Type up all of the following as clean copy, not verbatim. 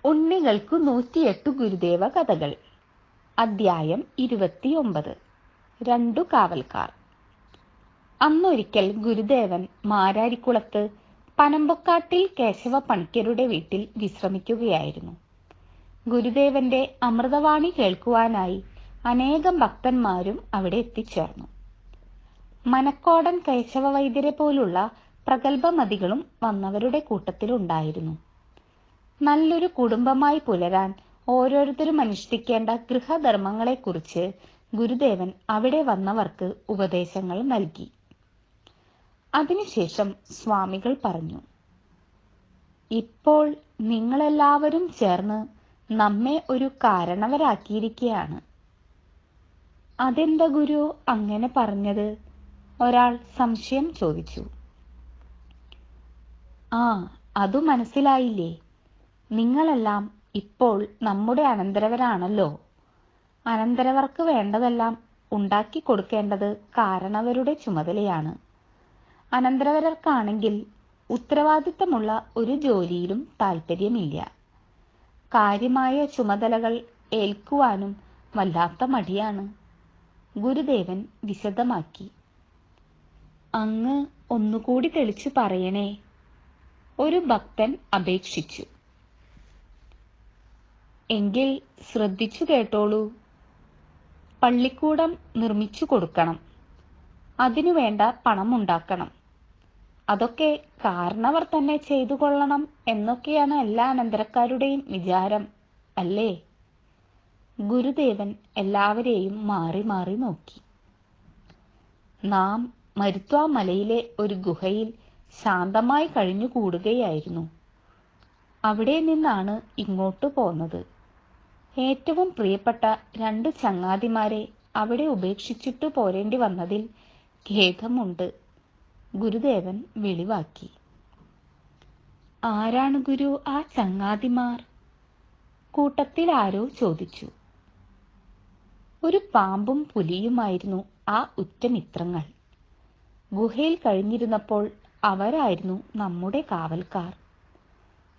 ഉണ്ണികൾക്കു 108 ഗുരുദേവ കഥകൾ. അദ്ധ്യായം 29. രണ്ടു കാവൽക്കാർ. അന്നൊരിക്കൽ ഗുരുദേവൻ മാരാരിക്കുളത്ത് പനമ്പൊക്കാട്ടിൽ കേശവ പണിക്കരുടെ വീട്ടിൽ വിശ്രമിക്കുകയായിരുന്നു. ഗുരുദേവന്റെ അമൃതവാണി കേൾക്കുവാനായി അനേകം ഭക്തന്മാരും അവിടെ എത്തിച്ചേർന്നു. മനക്കോടൻ കേശവ വൈദ്യരെ പോലുള്ള പ്രഗത്ഭമതികളും വന്നവരുടെ കൂട്ടത്തിലുണ്ടായിരുന്നു. നല്ലൊരു കുടുംബമായി പുലരാൻ ഓരോരുത്തരും അനുഷ്ഠിക്കേണ്ട ഗൃഹധർമ്മങ്ങളെക്കുറിച്ച് ഗുരുദേവൻ അവിടെ വന്നവർക്ക് ഉപദേശങ്ങൾ നൽകി. അതിനുശേഷം സ്വാമികൾ പറഞ്ഞു, ഇപ്പോൾ നിങ്ങളെല്ലാവരും ചേർന്ന് നമ്മെ ഒരു കാരണവരാക്കിയിരിക്കുകയാണ്. അതെന്താ ഗുരു അങ്ങനെ പറഞ്ഞത്? ഒരാൾ സംശയം ചോദിച്ചു. അതു മനസ്സിലായില്ലേ? നിങ്ങളെല്ലാം ഇപ്പോൾ നമ്മുടെ അനന്തരവരാണല്ലോ. അനന്തരവർക്ക് വേണ്ടതെല്ലാം ഉണ്ടാക്കി കൊടുക്കേണ്ടത് കാരണവരുടെ ചുമതലയാണ്. അനന്തരവർക്കാണെങ്കിൽ ഉത്തരവാദിത്തമുള്ള ഒരു ജോലിയിലും താല്പര്യമില്ല. കാര്യമായ ചുമതലകൾ ഏൽക്കുവാനും വല്ലാത്ത മടിയാണ്. ഗുരുദേവൻ വിശദമാക്കി. അങ്ങ് ഒന്നുകൂടി തെളിച്ചു പറയണേ, ഒരു ഭക്തൻ അപേക്ഷിച്ചു. എങ്കിൽ ശ്രദ്ധിച്ചു കേട്ടോളൂ. പള്ളിക്കൂടം നിർമ്മിച്ചു കൊടുക്കണം. അതിനുവേണ്ട പണമുണ്ടാക്കണം. അതൊക്കെ കാരണവർ തന്നെ ചെയ്തു കൊള്ളണം എന്നൊക്കെയാണ് എല്ലാ അനന്തരക്കാരുടെയും വിചാരം, അല്ലേ? ഗുരുദേവൻ എല്ലാവരെയും മാറി മാറി നോക്കി. നാം മരുത്വാ മലയിലെ ഒരു ഗുഹയിൽ ശാന്തമായി കഴിഞ്ഞുകൂടുകയായിരുന്നു. അവിടെ നിന്നാണ് ഇങ്ങോട്ട് പോന്നത്. ഏറ്റവും പ്രിയപ്പെട്ട 2 ചങ്ങാതിമാരെ അവിടെ ഉപേക്ഷിച്ചിട്ടു പോരേണ്ടി വന്നതിൽ ഖേദമുണ്ട്, ഗുരുദേവൻ വെളിവാക്കി. ആരാണ് ഗുരു ആ ചങ്ങാതിമാർ? കൂട്ടത്തിൽ ആരോ ചോദിച്ചു. ഒരു പാമ്പും പുലിയുമായിരുന്നു ആ ഉറ്റമിത്രങ്ങൾ. ഗുഹയിൽ കഴിഞ്ഞിരുന്നപ്പോൾ അവരായിരുന്നു നമ്മുടെ കാവൽക്കാർ.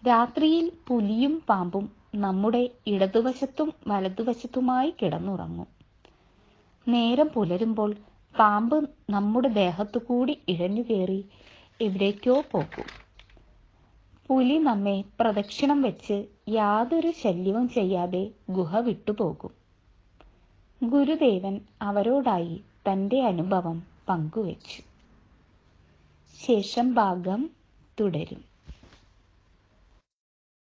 രാത്രിയിൽ പുലിയും പാമ്പും നമ്മുടെ ഇടതുവശത്തും വലതുവശത്തുമായി കിടന്നുറങ്ങും. നേരം പുലരുമ്പോൾ പാമ്പ് നമ്മുടെ ദേഹത്തുകൂടി ഇഴഞ്ഞുകയറി എവിടേക്കോ പോകും. പുലി നമ്മെ പ്രദക്ഷിണം വെച്ച് യാതൊരു ശല്യവും ചെയ്യാതെ ഗുഹ വിട്ടുപോകും. ഗുരുദേവൻ അവരോടായി തന്റെ അനുഭവം പങ്കുവച്ചു. ശേഷം ഭാഗം തുടരും.